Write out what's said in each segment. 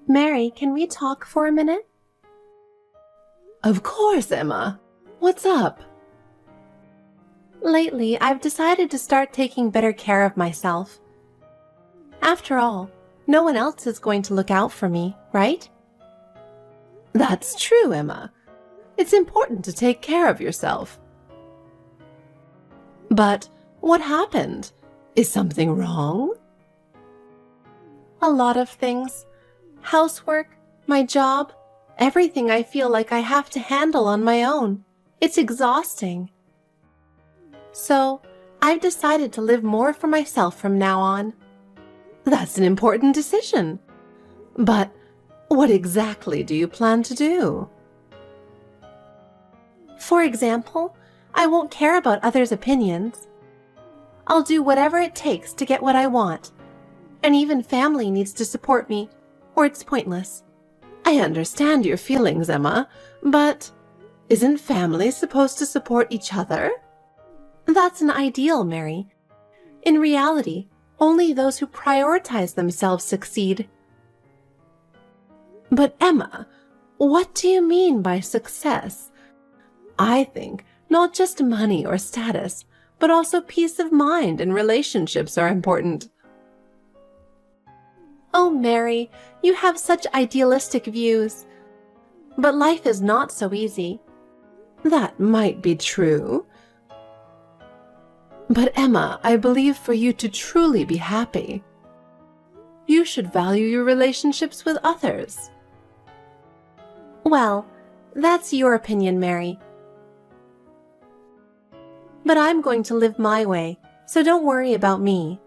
Mary, can we talk for a minute? Of course, Emma. What's up? Lately, I've decided to start taking better care of myself. After all, no one else is going to look out for me, right? That's true, Emma. It's important to take care of yourself. But what happened? Is something wrong? A lot of things. Housework, my job, everything I feel like I have to handle on my own. It's exhausting. So, I've decided to live more for myself from now on. That's an important decision. But what exactly do you plan to do? For example, I won't care about others' opinions. I'll do whatever it takes to get what I want. And even family needs to support me, or it's pointless. I understand your feelings, Emma, but isn't family supposed to support each other? That's an ideal, Mary. In reality, only those who prioritize themselves succeed. But Emma, what do you mean by success? I think not just money or status, but also peace of mind and relationships are important. Oh, Mary, you have such idealistic views. But life is not so easy. That might be true. But Emma, I believe for you to truly be happy, you should value your relationships with others. Well, that's your opinion, Mary. But I'm going to live my way, so don't worry about me.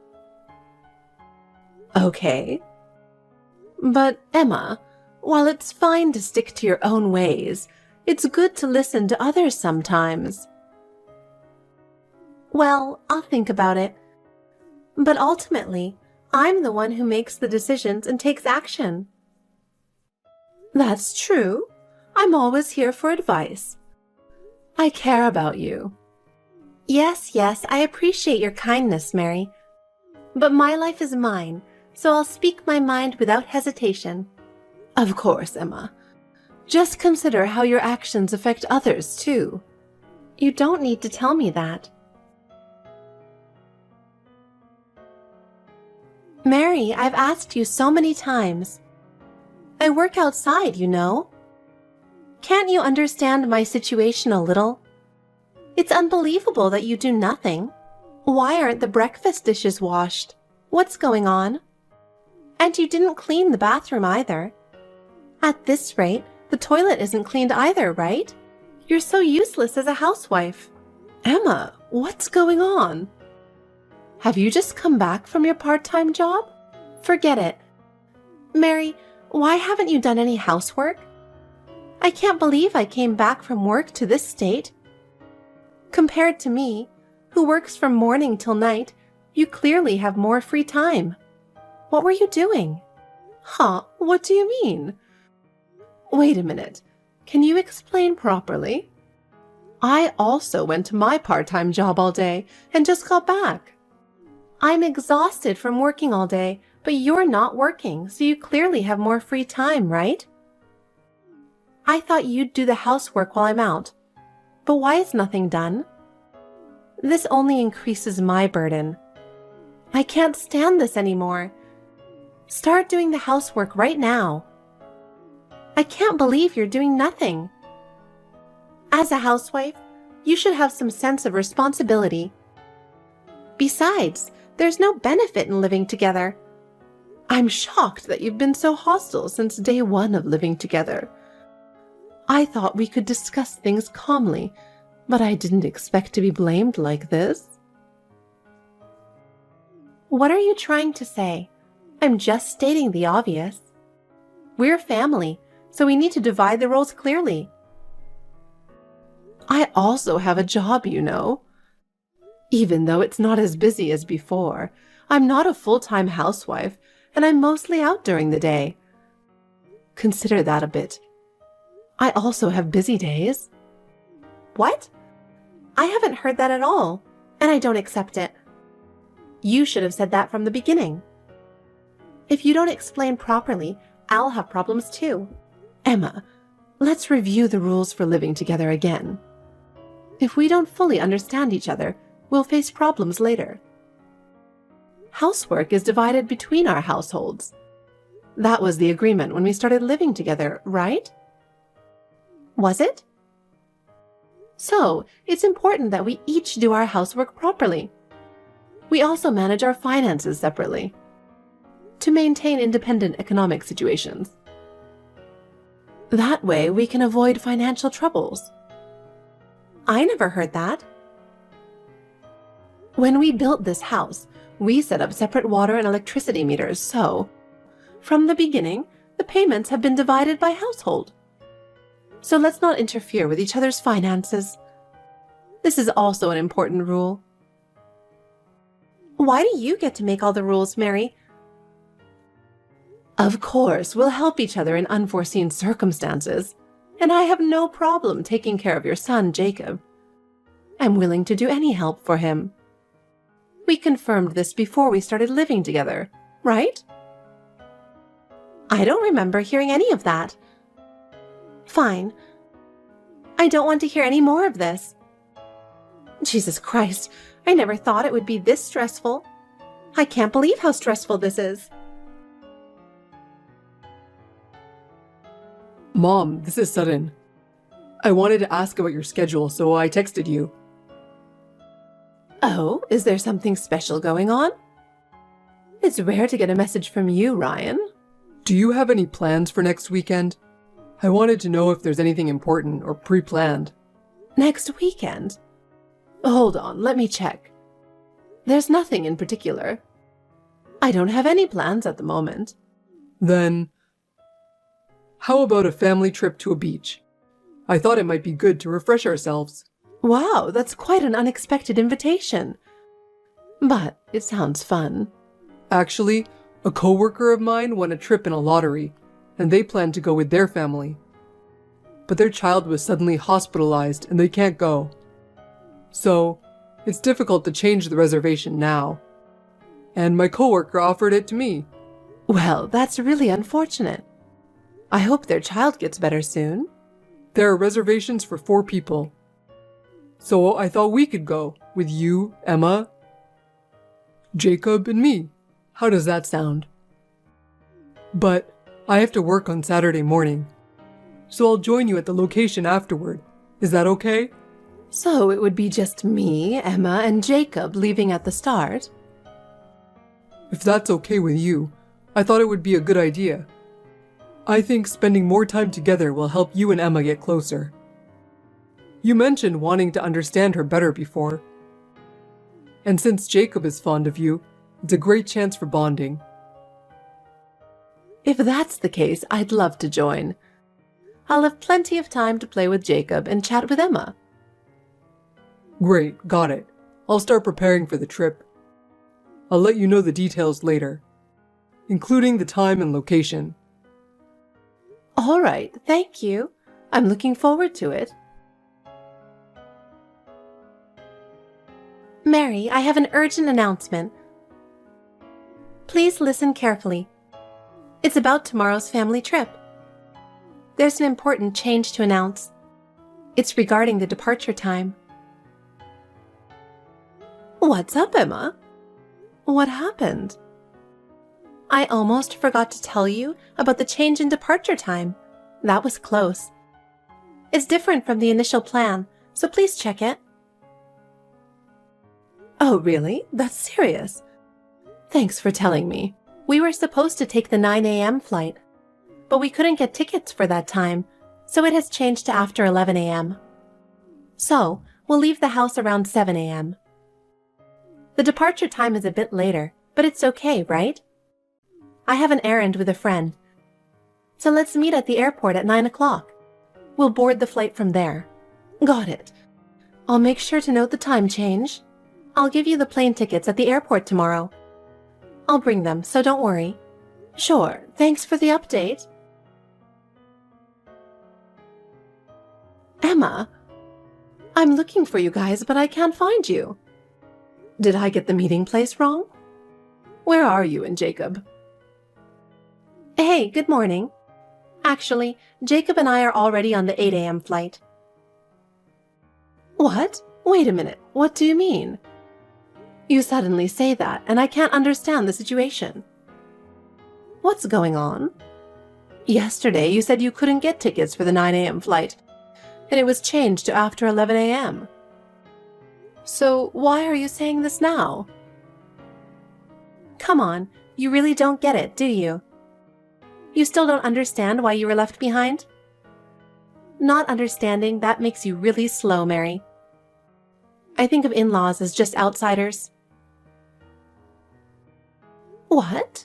Okay. But Emma, while it's fine to stick to your own ways, it's good to listen to others sometimes. Well, I'll think about it. But ultimately, I'm the one who makes the decisions and takes action. That's true. I'm always here for advice. I care about you. Yes, I appreciate your kindness, Mary. But my life is mine, so I'll speak my mind without hesitation. Of course, Emma. Just consider how your actions affect others, too. You don't need to tell me that. Mary, I've asked you so many times. I work outside, you know. Can't you understand my situation a little? It's unbelievable that you do nothing. Why aren't the breakfast dishes washed? What's going on? And you didn't clean the bathroom either. At this rate, the toilet isn't cleaned either, right? You're so useless as a housewife. Emma, what's going on? Have you just come back from your part-time job? Forget it. Mary, why haven't you done any housework? I can't believe I came back from work to this state. Compared to me, who works from morning till night, you clearly have more free time. What were you doing? Huh? What do you mean? Wait a minute. Can you explain properly? I also went to my part-time job all day and just got back. I'm exhausted from working all day, but you're not working, so you clearly have more free time, right? I thought you'd do the housework while I'm out. But why is nothing done? This only increases my burden. I can't stand this anymore. Start doing the housework right now. I can't believe you're doing nothing. As a housewife, you should have some sense of responsibility. Besides, there's no benefit in living together. I'm shocked that you've been so hostile since day one of living together. I thought we could discuss things calmly, but I didn't expect to be blamed like this. What are you trying to say? I'm just stating the obvious. We're family, so we need to divide the roles clearly. I also have a job, you know. Even though it's not as busy as before, I'm not a full-time housewife, and I'm mostly out during the day. Consider that a bit. I also have busy days. What? I haven't heard that at all, and I don't accept it. You should have said that from the beginning. If you don't explain properly, I'll have problems too. Emma, let's review the rules for living together again. If we don't fully understand each other, we'll face problems later. Housework is divided between our households. That was the agreement when we started living together, right? Was it? So, it's important that we each do our housework properly. We also manage our finances separately to maintain independent economic situations. That way, we can avoid financial troubles. I never heard that. When we built this house, we set up separate water and electricity meters, so from the beginning, the payments have been divided by household. So let's not interfere with each other's finances. This is also an important rule. Why do you get to make all the rules, Mary? Of course, we'll help each other in unforeseen circumstances, and I have no problem taking care of your son, Jacob. I'm willing to do any help for him. We confirmed this before we started living together, right? I don't remember hearing any of that. Fine. I don't want to hear any more of this. Jesus Christ, I never thought it would be this stressful. I can't believe how stressful this is. Mom, this is sudden. I wanted to ask about your schedule, so I texted you. Oh, is there something special going on? It's rare to get a message from you, Ryan. Do you have any plans for next weekend? I wanted to know if there's anything important or pre-planned. Next weekend? Hold on, let me check. There's nothing in particular. I don't have any plans at the moment. Then, how about a family trip to a beach? I thought it might be good to refresh ourselves. Wow, that's quite an unexpected invitation. But it sounds fun. Actually, a coworker of mine won a trip in a lottery, and they plan to go with their family. But their child was suddenly hospitalized and they can't go. So, it's difficult to change the reservation now. And my coworker offered it to me. Well, that's really unfortunate. I hope their child gets better soon. There are reservations for 4 people. So I thought we could go, with you, Emma, Jacob, and me. How does that sound? But I have to work on Saturday morning, so I'll join you at the location afterward. Is that okay? So it would be just me, Emma, and Jacob leaving at the start? If that's okay with you, I thought it would be a good idea. I think spending more time together will help you and Emma get closer. You mentioned wanting to understand her better before. And since Jacob is fond of you, it's a great chance for bonding. If that's the case, I'd love to join. I'll have plenty of time to play with Jacob and chat with Emma. Great, got it. I'll start preparing for the trip. I'll let you know the details later, including the time and location. All right, thank you. I'm looking forward to it. Mary, I have an urgent announcement. Please listen carefully. It's about tomorrow's family trip. There's an important change to announce. It's regarding the departure time. What's up, Emma? What happened? I almost forgot to tell you about the change in departure time. That was close. It's different from the initial plan, so please check it. Oh, really? That's serious. Thanks for telling me. We were supposed to take the 9 a.m. flight, but we couldn't get tickets for that time, so it has changed to after 11 a.m. So, we'll leave the house around 7 a.m. The departure time is a bit later, but it's okay, right? I have an errand with a friend, so let's meet at the airport at 9 o'clock. We'll board the flight from there. Got it. I'll make sure to note the time change. I'll give you the plane tickets at the airport tomorrow. I'll bring them, so don't worry. Sure, thanks for the update. Emma, I'm looking for you guys, but I can't find you. Did I get the meeting place wrong? Where are you and Jacob? Hey, good morning. Actually, Jacob and I are already on the 8 a.m. flight. What? Wait a minute, what do you mean? You suddenly say that, and I can't understand the situation. What's going on? Yesterday you said you couldn't get tickets for the 9 a.m. flight, and it was changed to after 11 a.m. So why are you saying this now? Come on, you really don't get it, do you? You still don't understand why you were left behind? Not understanding, that makes you really slow, Mary. I think of in-laws as just outsiders. What?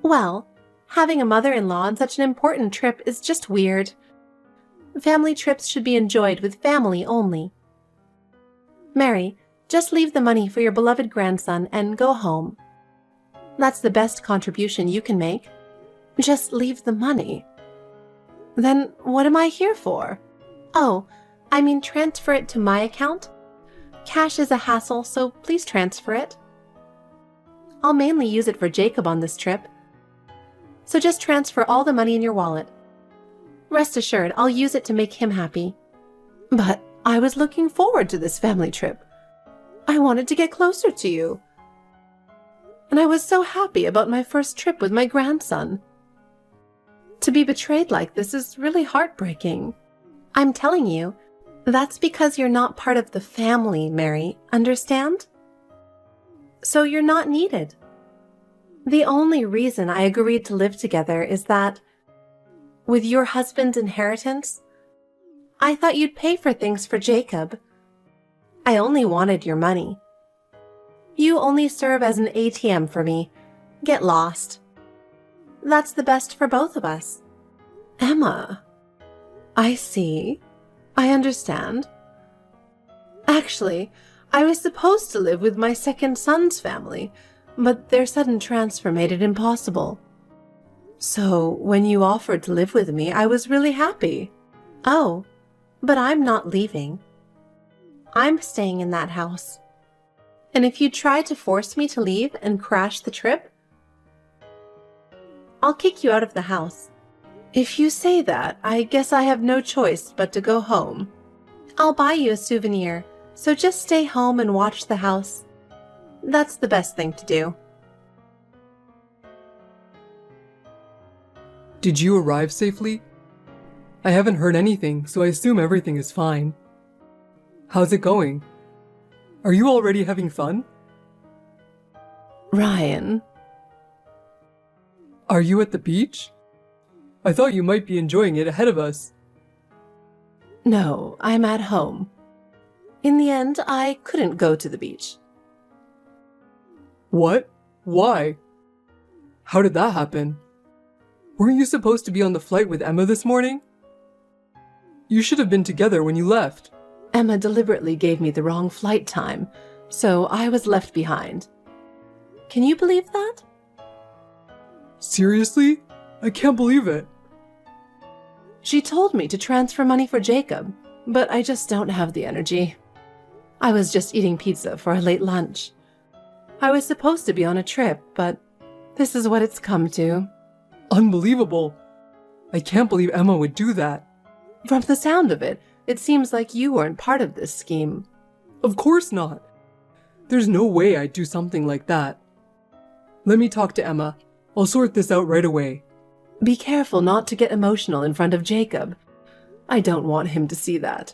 Well, having a mother-in-law on such an important trip is just weird. Family trips should be enjoyed with family only. Mary, just leave the money for your beloved grandson and go home. That's the best contribution you can make. Just leave the money? Then what am I here for? Oh, I mean transfer it to my account. Cash is a hassle, so please transfer it. I'll mainly use it for Jacob on this trip. So just transfer all the money in your wallet. Rest assured, I'll use it to make him happy. But I was looking forward to this family trip. I wanted to get closer to you. And I was so happy about my first trip with my grandson. To be betrayed like this is really heartbreaking. I'm telling you, that's because you're not part of the family, Mary, understand? So you're not needed. The only reason I agreed to live together is that, with your husband's inheritance, I thought you'd pay for things for Jacob. I only wanted your money. You only serve as an ATM for me. Get lost. That's the best for both of us. Emma, I see. I understand. Actually, I was supposed to live with my second son's family, but their sudden transfer made it impossible. So when you offered to live with me, I was really happy. Oh, but I'm not leaving. I'm staying in that house. And if you try to force me to leave and crash the trip, I'll kick you out of the house. If you say that, I guess I have no choice but to go home. I'll buy you a souvenir, so just stay home and watch the house. That's the best thing to do. Did you arrive safely? I haven't heard anything, so I assume everything is fine. How's it going? Are you already having fun? Ryan. Are you at the beach? I thought you might be enjoying it ahead of us. No, I'm at home. In the end, I couldn't go to the beach. What? Why? How did that happen? Weren't you supposed to be on the flight with Emma this morning? You should have been together when you left. Emma deliberately gave me the wrong flight time, so I was left behind. Can you believe that? Seriously? I can't believe it. She told me to transfer money for Jacob, but I just don't have the energy. I was just eating pizza for a late lunch. I was supposed to be on a trip, but this is what it's come to. Unbelievable. I can't believe Emma would do that. From the sound of it, it seems like you weren't part of this scheme. Of course not. There's no way I'd do something like that. Let me talk to Emma. I'll sort this out right away. Be careful not to get emotional in front of Jacob. I don't want him to see that.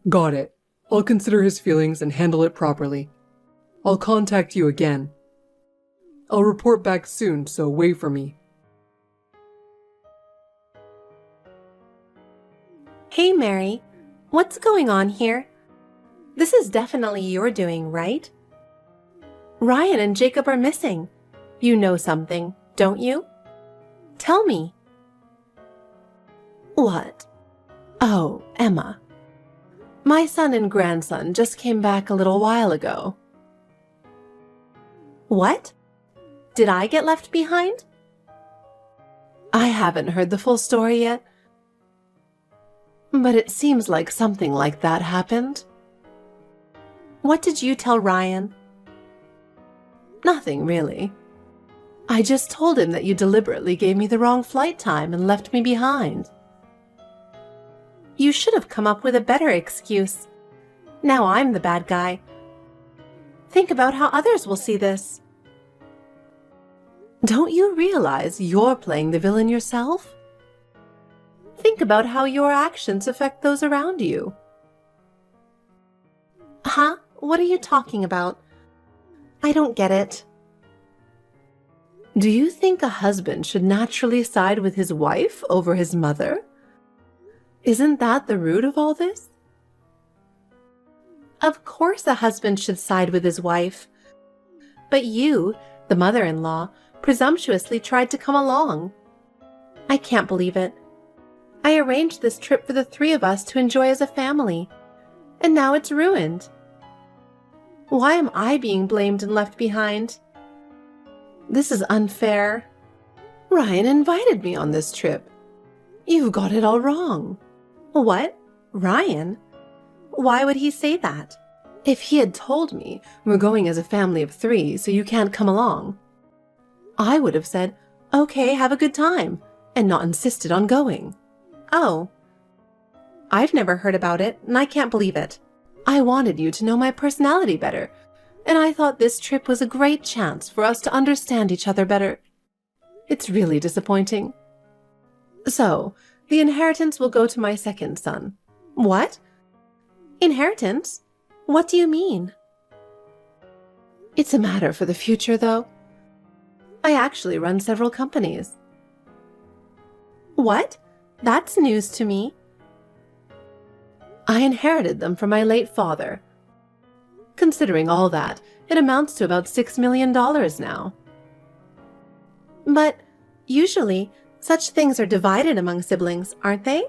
Got it. I'll consider his feelings and handle it properly. I'll contact you again. I'll report back soon, so wait for me. Hey, Mary. What's going on here? This is definitely your doing, right? Ryan and Jacob are missing. You know something, don't you? Tell me. What? Oh, Emma. My son and grandson just came back a little while ago. What? Did I get left behind? I haven't heard the full story yet, but it seems like something like that happened. What did you tell Ryan? Nothing really. I just told him that you deliberately gave me the wrong flight time and left me behind. You should have come up with a better excuse. Now I'm the bad guy. Think about how others will see this. Don't you realize you're playing the villain yourself? Think about how your actions affect those around you. Huh? What are you talking about? I don't get it. Do you think a husband should naturally side with his wife over his mother? Isn't that the root of all this? Of course a husband should side with his wife. But you, the mother-in-law, presumptuously tried to come along. I can't believe it. I arranged this trip for the three of us to enjoy as a family, and now it's ruined. Why am I being blamed and left behind? This is unfair. Ryan invited me on this trip. You've got it all wrong. What? Ryan? Why would he say that? If he had told me we're going as a family of 3, so you can't come along, I would have said, okay, have a good time, and not insisted on going. Oh. I've never heard about it, and I can't believe it. I wanted you to know my personality better, and I thought this trip was a great chance for us to understand each other better. It's really disappointing. So, the inheritance will go to my second son. What? Inheritance? What do you mean? It's a matter for the future, though. I actually run several companies. What? That's news to me. I inherited them from my late father. Considering all that, it amounts to about $6 million now. But usually, such things are divided among siblings, aren't they?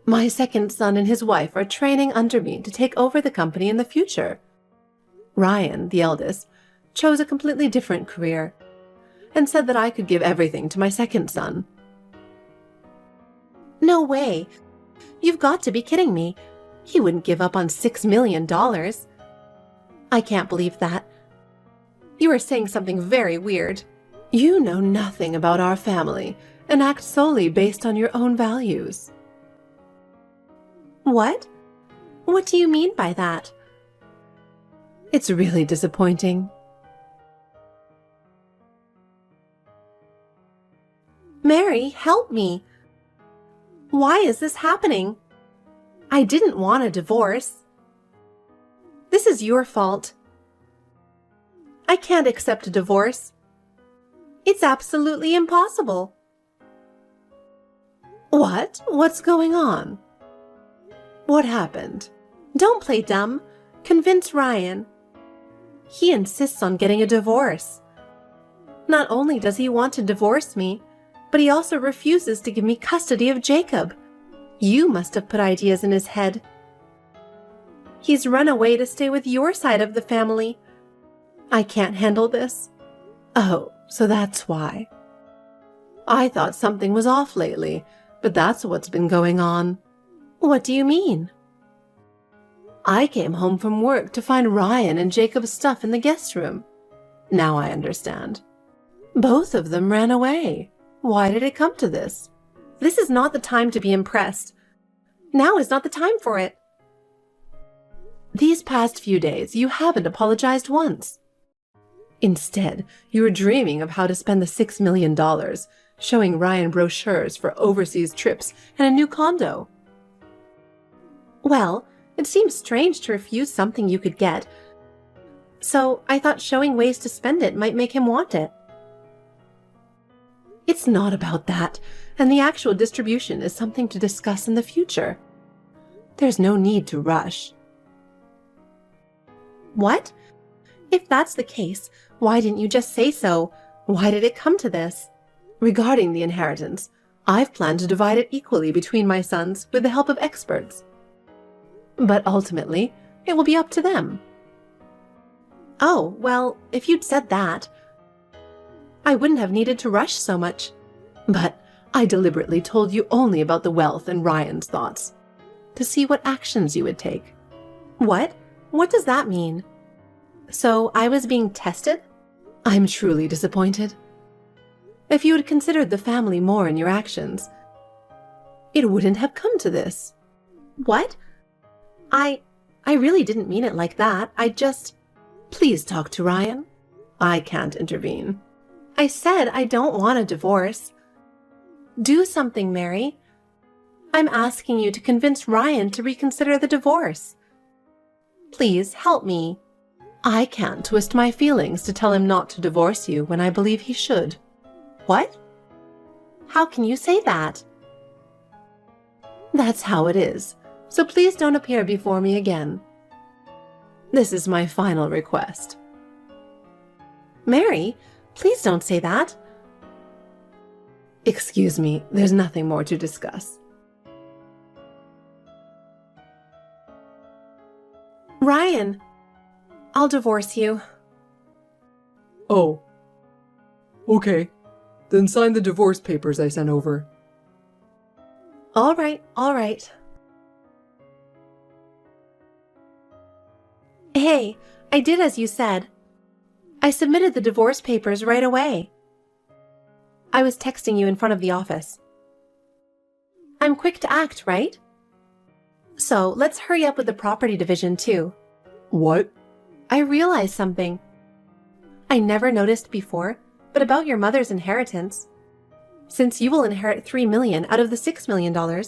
My second son and his wife are training under me to take over the company in the future. Ryan, the eldest, chose a completely different career and said that I could give everything to my second son. No way. You've got to be kidding me. He wouldn't give up on $6 million. I can't believe that. You are saying something very weird. You know nothing about our family and act solely based on your own values. What? What do you mean by that? It's really disappointing. Mary, help me. Why is this happening? I didn't want a divorce. This is your fault. I can't accept a divorce. It's absolutely impossible. What? What's going on? What happened? Don't play dumb. Convince Ryan. He insists on getting a divorce. Not only does he want to divorce me, but he also refuses to give me custody of Jacob. You must have put ideas in his head. He's run away to stay with your side of the family. I can't handle this. Oh, so that's why. I thought something was off lately, but that's what's been going on. What do you mean? I came home from work to find Ryan and Jacob's stuff in the guest room. Now I understand. Both of them ran away. Why did it come to this? This is not the time to be impressed. Now is not the time for it. These past few days, you haven't apologized once. Instead, you were dreaming of how to spend the $6 million, showing Ryan brochures for overseas trips and a new condo. Well, it seems strange to refuse something you could get, so I thought showing ways to spend it might make him want it. It's not about that, and the actual distribution is something to discuss in the future. There's no need to rush. What? If that's the case, why didn't you just say so? Why did it come to this? Regarding the inheritance, I've planned to divide it equally between my sons with the help of experts. But ultimately, it will be up to them. Oh, well, if you'd said that, I wouldn't have needed to rush so much. But I deliberately told you only about the wealth and Ryan's thoughts, to see what actions you would take. What? What does that mean? So I was being tested? I'm truly disappointed. If you had considered the family more in your actions, it wouldn't have come to this. What? I really didn't mean it like that. Please talk to Ryan. I can't intervene. I said I don't want a divorce. Do something, Mary. I'm asking you to convince Ryan to reconsider the divorce. Please help me. I can't twist my feelings to tell him not to divorce you when I believe he should. What? How can you say that? That's how it is, so please don't appear before me again. This is my final request. Mary, please don't say that. Excuse me, there's nothing more to discuss. Ryan, I'll divorce you. Oh. Okay. Then sign the divorce papers I sent over. All right, all right. Hey, I did as you said. I submitted the divorce papers right away. I was texting you in front of the office. I'm quick to act, right? So let's hurry up with the property division too. What? I realized something I never noticed before, but about your mother's inheritance. Since you will inherit $3 million out of the $6 million,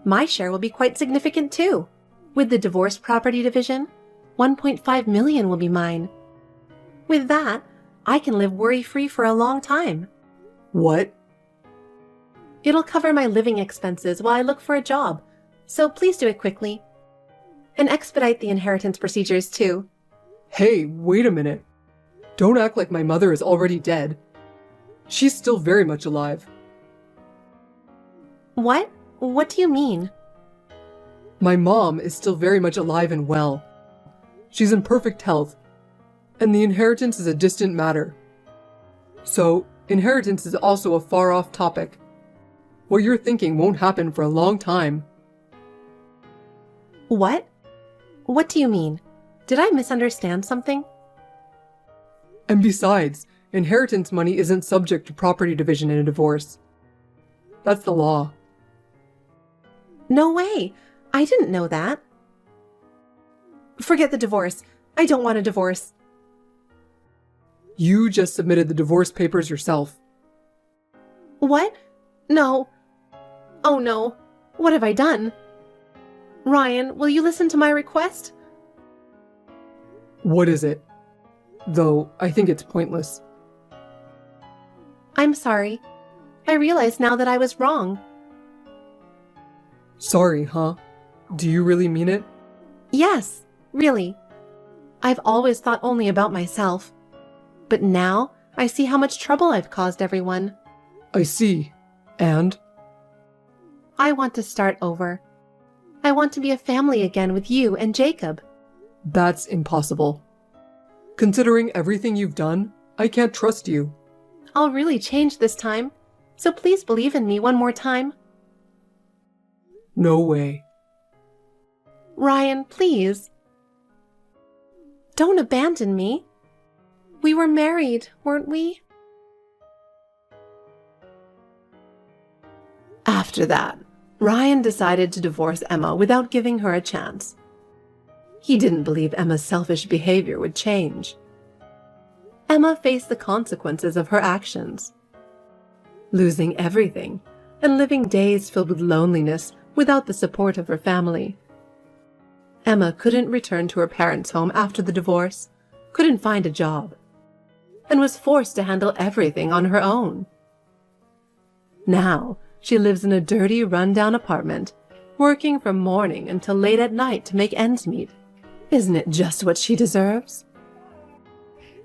my share will be quite significant too. With the divorce property division, $1.5 million will be mine. With that, I can live worry-free for a long time. What? It'll cover my living expenses while I look for a job, so please do it quickly. And expedite the inheritance procedures too. Hey, wait a minute. Don't act like my mother is already dead. She's still very much alive. What? What do you mean? My mom is still very much alive and well. She's in perfect health, and the inheritance is a distant matter. So, inheritance is also a far-off topic. What you're thinking won't happen for a long time. What? What do you mean? Did I misunderstand something? And besides, inheritance money isn't subject to property division in a divorce. That's the law. No way! I didn't know that. Forget the divorce. I don't want a divorce. You just submitted the divorce papers yourself. What? No. Oh no. What have I done? Ryan, will you listen to my request? What is it? Though, I think it's pointless. I'm sorry. I realize now that I was wrong. Sorry, huh? Do you really mean it? Yes, really. I've always thought only about myself. But now, I see how much trouble I've caused everyone. I see. And? I want to start over. I want to be a family again with you and Jacob. That's impossible. Considering everything you've done, I can't trust you. I'll really change this time, so please believe in me one more time. No way. Ryan, please. Don't abandon me. We were married, weren't we? After that, Ryan decided to divorce Emma without giving her a chance. He didn't believe Emma's selfish behavior would change. Emma faced the consequences of her actions. Losing everything and living days filled with loneliness without the support of her family. Emma couldn't return to her parents' home after the divorce, couldn't find a job, and was forced to handle everything on her own. Now, she lives in a dirty, run-down apartment, working from morning until late at night to make ends meet. Isn't it just what she deserves?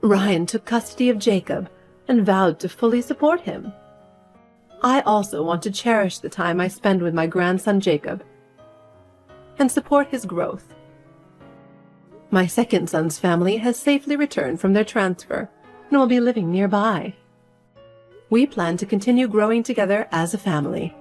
Ryan took custody of Jacob and vowed to fully support him. I also want to cherish the time I spend with my grandson Jacob and support his growth. My second son's family has safely returned from their transfer and will be living nearby. We plan to continue growing together as a family.